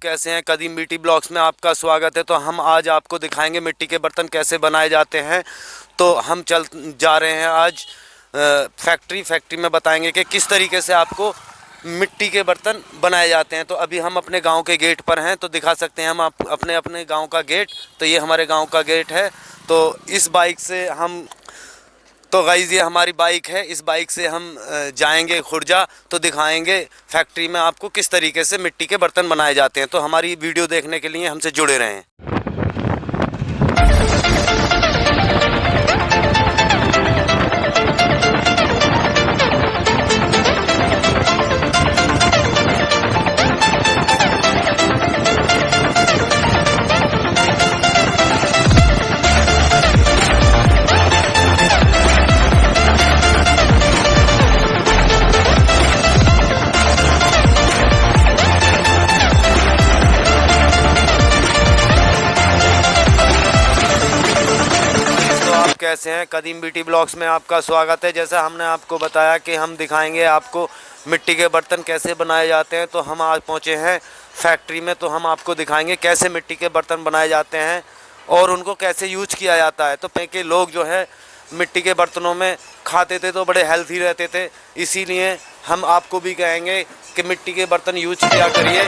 कैसे हैं? कदीम ब्यूटी ब्लॉग्स में आपका स्वागत है। तो हम आज आपको दिखाएंगे मिट्टी के बर्तन कैसे बनाए जाते हैं। तो हम चल जा रहे हैं आज फैक्ट्री में बताएंगे कि किस तरीके से आपको मिट्टी के बर्तन बनाए जाते हैं। तो अभी हम अपने गांव के गेट पर हैं, तो दिखा सकते हैं हम अपने गांव का गेट। तो ये हमारे गांव का गेट है। तो इस बाइक से हम तो गाइस ये हमारी बाइक है, इस बाइक से हम जाएंगे खुर्जा, तो दिखाएंगे फैक्ट्री में आपको किस तरीके से मिट्टी के बर्तन बनाए जाते हैं। तो हमारी वीडियो देखने के लिए हमसे जुड़े रहें। कैसे हैं? कदीम ब्यूटी ब्लॉग्स में आपका स्वागत है। जैसा हमने आपको बताया कि हम दिखाएंगे आपको मिट्टी के बर्तन कैसे बनाए जाते हैं, तो हम आज पहुंचे हैं फैक्ट्री में। तो हम आपको दिखाएंगे कैसे मिट्टी के बर्तन बनाए जाते हैं और उनको कैसे यूज किया जाता है। तो पहले लोग जो है मिट्टी के बर्तनों में खाते थे तो बड़े हेल्थी रहते थे, इसीलिए हम आपको भी कहेंगे कि मिट्टी के बर्तन यूज किया करिए।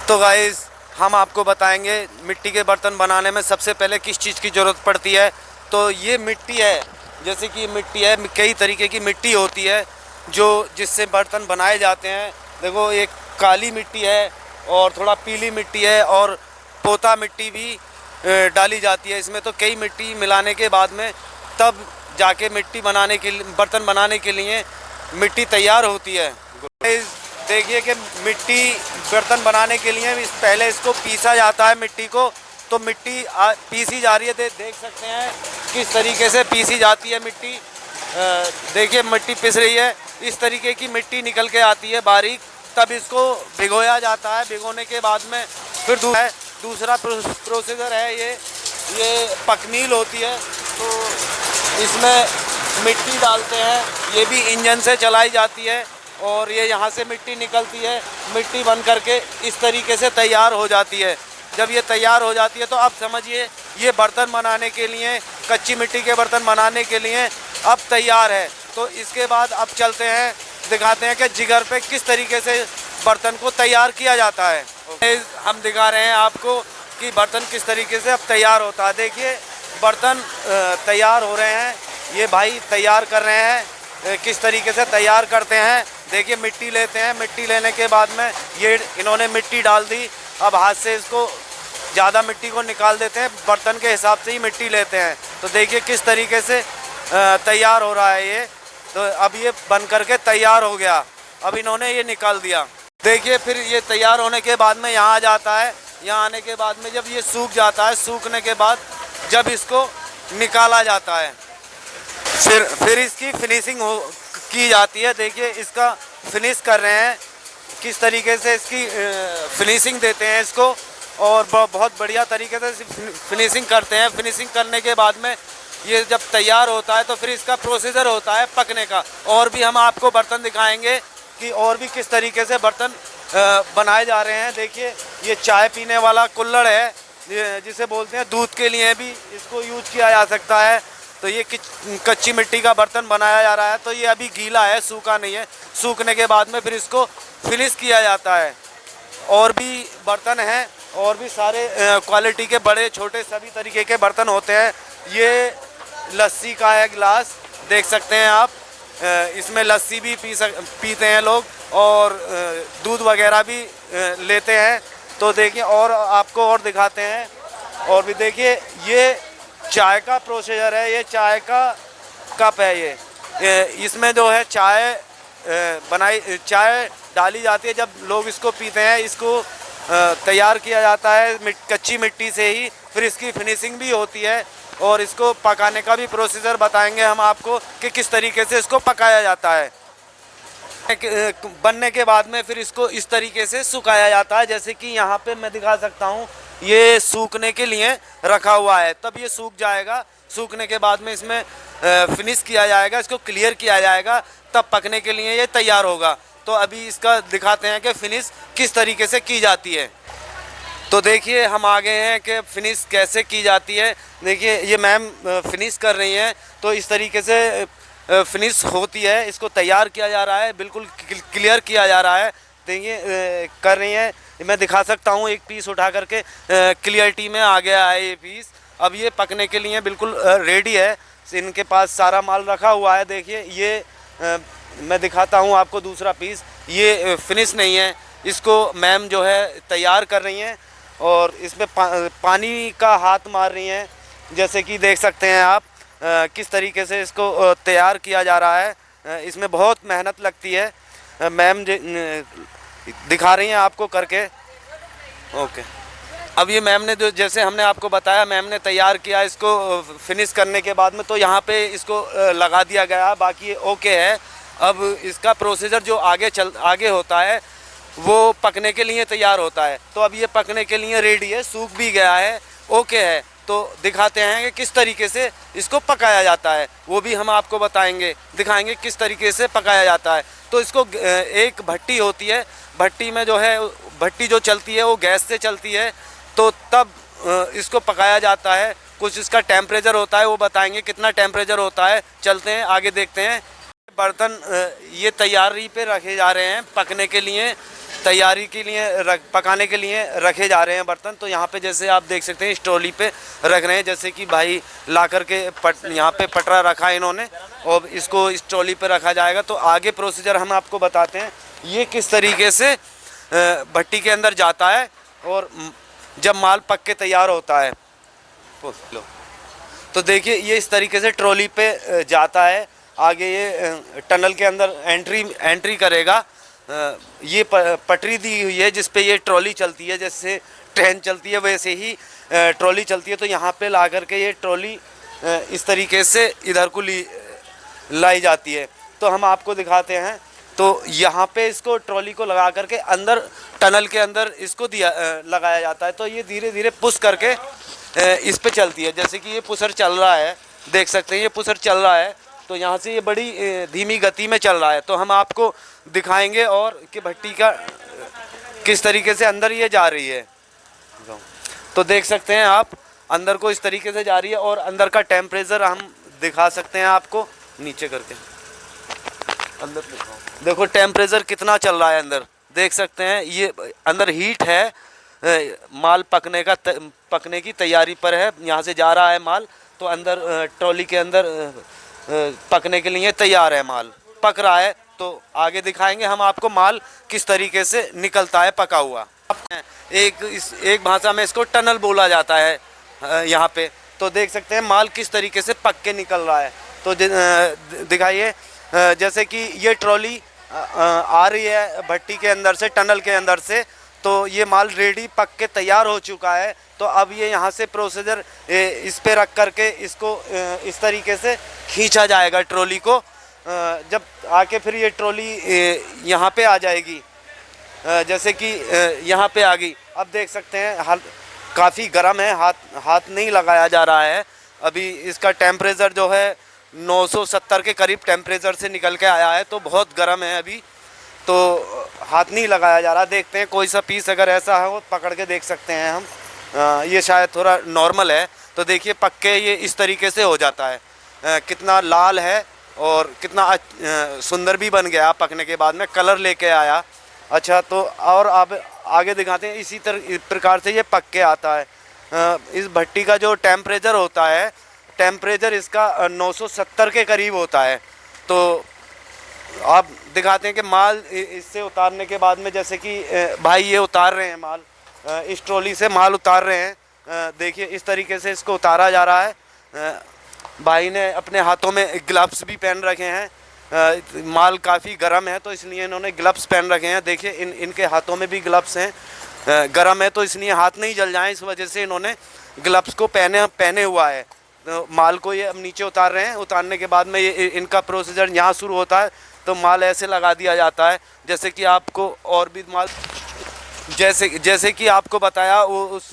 तो गाइस हम आपको बताएंगे मिट्टी के बर्तन बनाने में सबसे पहले किस चीज़ की ज़रूरत पड़ती है। तो ये मिट्टी है, जैसे कि मिट्टी है, कई तरीके की मिट्टी होती है जो जिससे बर्तन बनाए जाते हैं। देखो एक काली मिट्टी है और थोड़ा पीली मिट्टी है और पोता मिट्टी भी डाली जाती है इसमें। तो कई मिट्टी मिलाने के बाद में तब जाके मिट्टी बनाने के बर्तन बनाने के लिए मिट्टी तैयार होती है। देखिए कि मिट्टी बर्तन बनाने के लिए पहले इसको पीसा जाता है मिट्टी को। तो मिट्टी पीसी जा रही है, देख सकते हैं किस तरीके से पीसी जाती है मिट्टी। देखिए मिट्टी पिस रही है, इस तरीके की मिट्टी निकल के आती है बारीक, तब इसको भिगोया जाता है। भिगोने के बाद में फिर दूसरा प्रोसीजर है ये पकनील होती है। तो इसमें मिट्टी डालते हैं, ये भी इंजन से चलाई जाती है और ये यहाँ से मिट्टी निकलती है, मिट्टी बन करके इस तरीके से तैयार हो जाती है। जब ये तैयार हो जाती है तो अब समझिए ये बर्तन बनाने के लिए, कच्ची मिट्टी के बर्तन बनाने के लिए अब तैयार है। तो इसके बाद अब चलते हैं, दिखाते हैं कि जिगर पे किस तरीके से बर्तन को तैयार किया जाता है। हम दिखा रहे हैं आपको कि बर्तन किस तरीके से अब तैयार होता है। देखिए बर्तन तैयार हो रहे हैं, ये भाई तैयार कर रहे हैं। किस तरीके से तैयार करते हैं, देखिए मिट्टी लेते हैं, मिट्टी लेने के बाद में ये इन्होंने मिट्टी डाल दी। अब हाथ से इसको ज़्यादा मिट्टी को निकाल देते हैं, बर्तन के हिसाब से ही मिट्टी लेते हैं। तो देखिए किस तरीके से तैयार हो रहा है ये। तो अब ये बन करके तैयार हो गया, अब इन्होंने ये निकाल दिया। देखिए फिर ये तैयार होने के बाद में यहाँ आ जाता है। यहाँ आने के बाद में जब ये सूख जाता है, सूखने के बाद जब इसको निकाला जाता है, फिर इसकी फिनिशिंग की जाती है। देखिए इसका फिनिश कर रहे हैं, किस तरीके से इसकी फिनिशिंग देते हैं इसको, और बहुत बढ़िया तरीके से फिनिशिंग करते हैं। फिनिशिंग करने के बाद में ये जब तैयार होता है तो फिर इसका प्रोसीजर होता है पकने का। और भी हम आपको बर्तन दिखाएंगे कि और भी किस तरीके से बर्तन बनाए जा रहे हैं। देखिए ये चाय पीने वाला कुल्हड़ है, जिसे बोलते हैं दूध के लिए भी इसको यूज किया जा सकता है। तो ये कच्ची मिट्टी का बर्तन बनाया जा रहा है। तो ये अभी गीला है, सूखा नहीं है। सूखने के बाद में फिर इसको फिनिश किया जाता है। और भी बर्तन हैं, और भी सारे क्वालिटी के बड़े छोटे सभी तरीके के बर्तन होते हैं। ये लस्सी का है गिलास, देख सकते हैं आप। इसमें लस्सी भी पीते हैं लोग, और दूध वगैरह भी लेते हैं। तो देखिए और आपको और दिखाते हैं। और भी देखिए ये चाय का प्रोसीजर है, ये चाय का कप है ये इसमें जो है चाय डाली जाती है। जब लोग इसको पीते हैं, इसको तैयार किया जाता है कच्ची मिट्टी से ही। फिर इसकी फिनिशिंग भी होती है, और इसको पकाने का भी प्रोसीजर बताएंगे हम आपको कि किस तरीके से इसको पकाया जाता है। बनने के बाद में फिर इसको इस तरीके से सुखाया जाता है। जैसे कि यहाँ पे मैं दिखा सकता हूँ, ये सूखने के लिए रखा हुआ है, तब ये सूख जाएगा। सूखने के बाद में इसमें फिनिश किया जाएगा, इसको क्लियर किया जाएगा, तब पकने के लिए ये तैयार होगा। तो अभी इसका दिखाते हैं कि फिनिश किस तरीके से की जाती है। तो देखिए हम आ गए हैं कि फिनिश कैसे की जाती है। देखिए ये मैम फिनिश कर रही हैं, तो इस तरीके से फिनिश होती है। इसको तैयार किया जा रहा है, बिल्कुल क्लियर किया जा रहा है। देखिए कर रही हैं, मैं दिखा सकता हूँ एक पीस उठा करके, क्लियरिटी में आ गया है ये पीस। अब ये पकने के लिए बिल्कुल रेडी है, इनके पास सारा माल रखा हुआ है। देखिए ये मैं दिखाता हूँ आपको दूसरा पीस, ये फिनिश नहीं है, इसको मैम जो है तैयार कर रही हैं, और इसमें पानी का हाथ मार रही हैं। जैसे कि देख सकते हैं आप किस तरीके से इसको तैयार किया जा रहा है। इसमें बहुत मेहनत लगती है। मैम दिखा रही हैं आपको करके। ओके, अब ये मैम ने जो, जैसे हमने आपको बताया, मैम ने तैयार किया इसको फिनिश करने के बाद में, तो यहाँ पे इसको लगा दिया गया, बाकी ओके है। अब इसका प्रोसीजर जो आगे होता है वो पकने के लिए तैयार होता है। तो अब ये पकने के लिए रेडी है, सूख भी गया है, ओके है। तो दिखाते हैं कि किस तरीके से इसको पकाया जाता है, वो भी हम आपको बताएंगे, दिखाएंगे किस तरीके से पकाया जाता है। तो इसको एक भट्टी होती है, भट्टी में जो है, भट्टी जो चलती है वो गैस से चलती है, तो तब इसको पकाया जाता है। कुछ इसका टेम्परेचर होता है, वो बताएंगे कितना टेम्परेचर होता है। चलते हैं आगे, देखते हैं। बर्तन ये तैयारी पे रखे जा रहे हैं, पकने के लिए, तैयारी के लिए पकाने के लिए रखे जा रहे हैं बर्तन। तो यहाँ पे जैसे आप देख सकते हैं इस ट्रॉली पे रख रहे हैं, जैसे कि भाई ला करके यहाँ पे पटरा रखा है इन्होंने, और इसको इस ट्रॉली पे रखा जाएगा। तो आगे प्रोसीजर हम आपको बताते हैं, ये किस तरीके से भट्टी के अंदर जाता है, और जब माल पक के तैयार होता है। तो देखिए ये इस तरीके से ट्रॉली पे जाता है, आगे ये टनल के अंदर एंट्री करेगा। ये पटरी दी हुई है जिस पे ये ट्रॉली चलती है, जैसे ट्रेन चलती है वैसे ही ट्रॉली चलती है। तो यहाँ पे ला करके ये ट्रॉली इस तरीके से इधर को लाई जाती है। तो हम आपको दिखाते हैं। तो यहाँ पे इसको ट्रॉली को लगा करके अंदर टनल के अंदर इसको लगाया जाता है। तो ये धीरे धीरे पुश करके इस पे चलती है। जैसे कि ये पुशर चल रहा है, देख सकते हैं ये पुशर चल रहा है। तो यहाँ से ये बड़ी धीमी गति में चल रहा है। तो हम आपको दिखाएंगे और कि भट्टी का किस तरीके से अंदर ये जा रही है। तो देख सकते हैं आप अंदर को इस तरीके से जा रही है। और अंदर का टेम्परेचर हम दिखा सकते हैं आपको नीचे करके। अंदर देखो टेम्परेचर कितना चल रहा है अंदर, देख सकते हैं। ये अंदर हीट है, माल पकने की तैयारी पर है। यहाँ से जा रहा है माल, तो अंदर ट्रॉली के अंदर पकने के लिए तैयार है, माल पक रहा है। तो आगे दिखाएंगे हम आपको माल किस तरीके से निकलता है पका हुआ। एक भाषा में इसको टनल बोला जाता है यहाँ पे। तो देख सकते हैं माल किस तरीके से पक के निकल रहा है। तो दिखाइए, जैसे कि ये ट्रॉली आ रही है भट्टी के अंदर से, टनल के अंदर से। तो ये माल रेडी पक के तैयार हो चुका है। तो अब ये यहाँ से प्रोसीजर इस पे रख करके इसको इस तरीके से खींचा जाएगा ट्रॉली को। जब आके फिर ये ट्रॉली यहाँ पे आ जाएगी, जैसे कि यहाँ पे आ गई। अब देख सकते हैं काफ़ी गर्म है, हाथ नहीं लगाया जा रहा है। अभी इसका टेम्परेचर जो है 970 के करीब टेम्परेचर से निकल के आया है। तो बहुत गर्म है अभी, तो हाथ नहीं लगाया जा रहा। देखते हैं कोई सा पीस अगर ऐसा है वो पकड़ के देख सकते हैं हम। ये शायद थोड़ा नॉर्मल है। तो देखिए पक के ये इस तरीके से हो जाता है। कितना लाल है और कितना सुंदर भी बन गया पकने के बाद में, कलर लेके आया। अच्छा, तो और आप आगे दिखाते हैं। इसी प्रकार से ये पक के आता है। इस भट्टी का जो टेम्परेचर होता है, टेम्परेचर इसका 970 के करीब होता है। तो आप दिखाते हैं कि माल इससे उतारने के बाद में, जैसे कि भाई ये उतार रहे हैं माल, इस ट्रॉली से माल उतार रहे हैं। देखिए इस तरीके से इसको उतारा जा रहा है। भाई ने अपने हाथों में ग्लव्स भी पहन रखे हैं। माल काफ़ी गर्म है तो इसलिए इन्होंने ग्लव्स पहन रखे हैं। देखिए इनके हाथों में भी ग्लव्स हैं। गर्म है तो इसलिए हाथ नहीं जल जाएं, इस वजह से इन्होंने ग्लव्स को पहने हुआ है। तो माल को ये अब नीचे उतार रहे हैं। उतारने के बाद में ये इनका प्रोसीजर यहाँ शुरू होता है। तो माल ऐसे लगा दिया जाता है जैसे कि आपको और भी माल, जैसे कि आपको बताया वो उस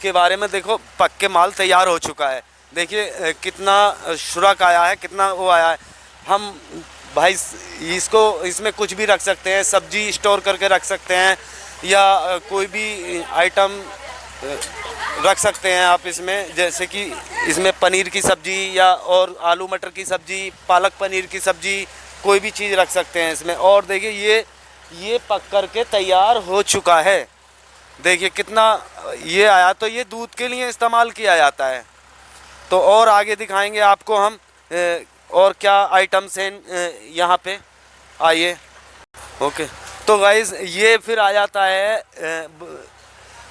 के बारे में। देखो पक के माल तैयार हो चुका है। देखिए कितना शुरक आया है, कितना वो आया है। हम भाई इसमें कुछ भी रख सकते हैं, सब्जी स्टोर करके रख सकते हैं या कोई भी आइटम रख सकते हैं आप इसमें। जैसे कि इसमें पनीर की सब्जी या और आलू मटर की सब्जी, पालक पनीर की सब्जी, कोई भी चीज़ रख सकते हैं इसमें। और देखिए ये पक करके तैयार हो चुका है। देखिए कितना ये आया। तो ये दूध के लिए इस्तेमाल किया जाता है। तो और आगे दिखाएंगे आपको हम और क्या आइटम्स हैं यहाँ पे, आइए। ओके, तो गाइस ये फिर आ जाता है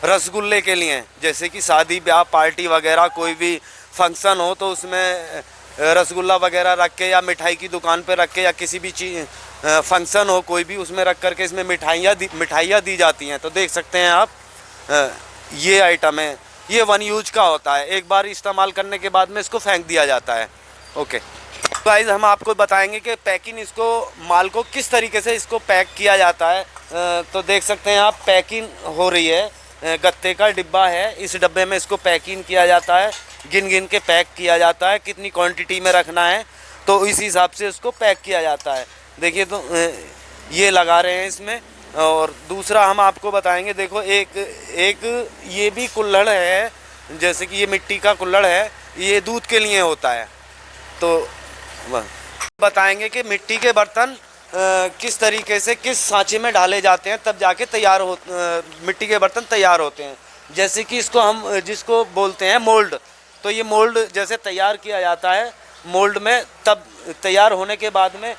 रसगुल्ले के लिए। जैसे कि शादी ब्याह पार्टी वगैरह कोई भी फंक्शन हो तो उसमें रसगुल्ला वगैरह रख के या मिठाई की दुकान पे रख के या किसी भी चीज़ फंक्शन हो कोई भी, उसमें रख करके इसमें मिठाइयाँ दी जाती हैं। तो देख सकते हैं आप, ये आइटम है। ये वन यूज का होता है, एक बार इस्तेमाल करने के बाद में इसको फेंक दिया जाता है। ओके गाइस, हम आपको बताएंगे कि पैकिंग, इसको माल को किस तरीके से इसको पैक किया जाता है। तो देख सकते हैं आप पैकिंग हो रही है। गत्ते का डिब्बा है, इस डब्बे में इसको पैकिंग किया जाता है। गिन गिन के पैक किया जाता है कितनी क्वांटिटी में रखना है, तो इस हिसाब से इसको पैक किया जाता है। देखिए तो ये लगा रहे हैं इसमें। और दूसरा हम आपको बताएंगे, देखो एक ये भी कुल्हड़ है। जैसे कि ये मिट्टी का कुल्हड़ है, ये दूध के लिए होता है। तो बताएंगे कि मिट्टी के बर्तन किस तरीके से किस सांचे में डाले जाते हैं तब जाके मिट्टी के बर्तन तैयार होते हैं। जैसे कि इसको हम जिसको बोलते हैं मोल्ड। तो ये मोल्ड जैसे तैयार किया जाता है मोल्ड में, तब तैयार होने के बाद में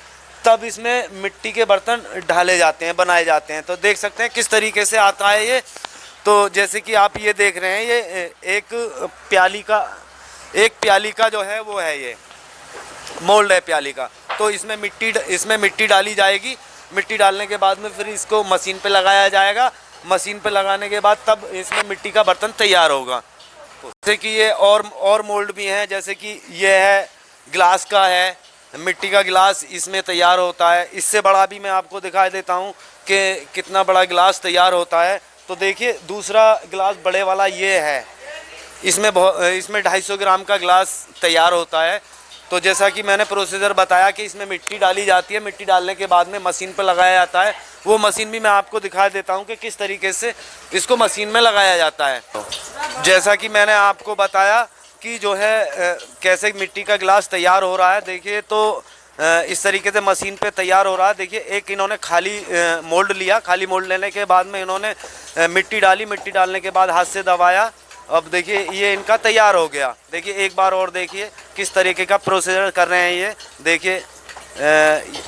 तब इसमें मिट्टी के बर्तन ढाले जाते हैं, बनाए जाते हैं। तो देख सकते हैं किस तरीके से आता है ये। तो जैसे कि आप ये देख रहे हैं, ये एक प्याली का जो है वो है, ये मोल्ड है प्याली का। तो इसमें मिट्टी डाली जाएगी। मिट्टी डालने के बाद में फिर इसको मशीन पे लगाया जाएगा। मशीन पे लगाने के बाद तब इसमें मिट्टी का बर्तन तैयार होगा। आपको। जैसे कि ये और मोल्ड भी हैं, जैसे कि ये है ग्लास का है, मिट्टी का गिलास इसमें तैयार होता है। इससे बड़ा भी मैं आपको दिखा देता हूँ कि कितना बड़ा गिलास तैयार होता है। तो देखिए दूसरा गिलास बड़े वाला ये है, इसमें 250 ग्राम का गिलास तैयार होता है। तो जैसा कि मैंने प्रोसीजर बताया कि इसमें मिट्टी डाली जाती है, मिट्टी डालने के बाद में मशीन पर लगाया जाता है। वो मशीन भी मैं आपको दिखा देता हूँ कि किस तरीके से इसको मशीन में लगाया जाता है। जैसा कि मैंने आपको बताया कि जो है कैसे मिट्टी का गिलास तैयार हो रहा है। देखिए तो इस तरीके से मशीन पे तैयार हो रहा है। देखिए एक इन्होंने खाली मोल्ड लिया, खाली मोल्ड लेने के बाद में इन्होंने मिट्टी डाली, मिट्टी डालने के बाद हाथ से दबाया। अब देखिए ये इनका तैयार हो गया। देखिए एक बार और देखिए किस तरीके का प्रोसीजर कर रहे हैं ये।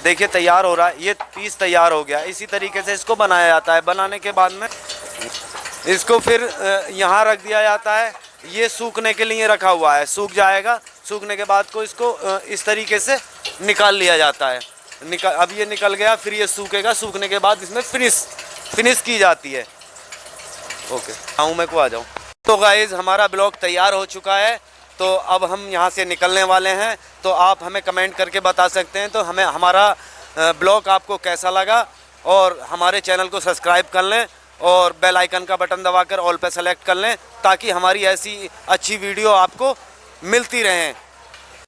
देखिए तैयार हो रहा है, ये पीस तैयार हो गया। इसी तरीके से इसको बनाया जाता है। बनाने के बाद में इसको फिर यहाँ रख दिया जाता है। ये सूखने के लिए रखा हुआ है, सूख जाएगा। सूखने के बाद को इसको इस तरीके से निकाल लिया जाता है। अब ये निकल गया, फिर ये सूखेगा। सूखने के बाद इसमें फिनिश की जाती है। ओके आऊँ मैं को आ जाऊँ। तो गाइज़ हमारा ब्लॉग तैयार हो चुका है। तो अब हम यहाँ से निकलने वाले हैं। तो आप हमें कमेंट करके बता सकते हैं तो हमें हमारा ब्लॉग आपको कैसा लगा, और हमारे चैनल को सब्सक्राइब कर लें और बेल आइकन का बटन दबाकर ऑल पे सेलेक्ट कर लें, ताकि हमारी ऐसी अच्छी वीडियो आपको मिलती रहें।